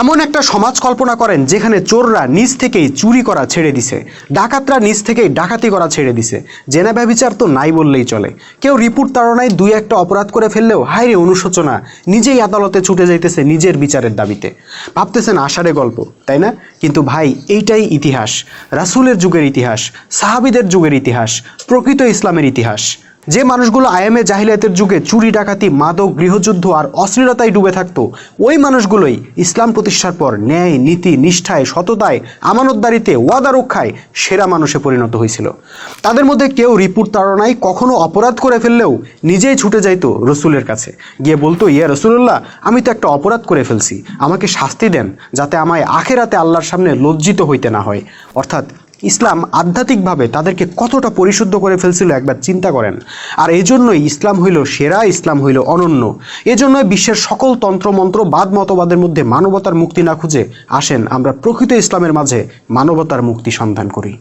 এমন একটা সমাজ কল্পনা করেন যেখানে চোররা নিজ থেকেই চুরি করা ছেড়ে দিছে, ডাকাতরা নিজ থেকেই ডাকাতি করা ছেড়ে দিছে, জেনা ব্যভিচার তো নাই বললেই চলে। কেউ রিপোর্ট তাড়নায় দুই একটা অপরাধ করে ফেললেও হায়রে অনুশোচনা, নিজেই আদালতে ছুটে যাইতেছে নিজের বিচারের দাবিতে। ভাবতেছেন আষাঢ়ে গল্প, তাই না? কিন্তু ভাই, এইটাই ইতিহাস, রাসূলের যুগের ইতিহাস, সাহাবীদের যুগের ইতিহাস, প্রকৃত ইসলামের ইতিহাস। যে মানুষগুলো আইএমএ জাহিলিয়াতের যুগে চুরি ডাকাতি, মাদক, গৃহযুদ্ধ আর অশ্লীলতায় ডুবে থাকতো, ওই মানুষগুলোই ইসলাম প্রতিষ্ঠার পর ন্যায়, নীতি, নিষ্ঠায়, সততায়, আমানতদারিতে, ওয়াদা রক্ষায় সেরা মানুষে পরিণত হয়েছিল। তাদের মধ্যে কেউ রিপুর তাড়নায় কখনো অপরাধ করে ফেললেও নিজেই ছুটে যাইতো রসুলের কাছে, গিয়ে বলতো, ইয়া রসুল্লাহ, আমি তো একটা অপরাধ করে ফেলছি, আমাকে শাস্তি দেন, যাতে আমায় আখেরাতে আল্লাহর সামনে লজ্জিত হইতে না হয়। অর্থাৎ ইসলাম আধ্যাত্মিকভাবে তাদেরকে কতটা পরিশুদ্ধ করে ফেলছিল একবার চিন্তা করেন। আর এজন্যই ইসলাম হইল সেরা, ইসলাম হইল অনন্য। এজন্যই বিশ্বের সকল তন্ত্রমন্ত্র, বাদ মতবাদের মধ্যে মানবতার মুক্তি না খুঁজে আসেন আমরা প্রকৃত ইসলামের মাঝে মানবতার মুক্তি সন্ধান করি।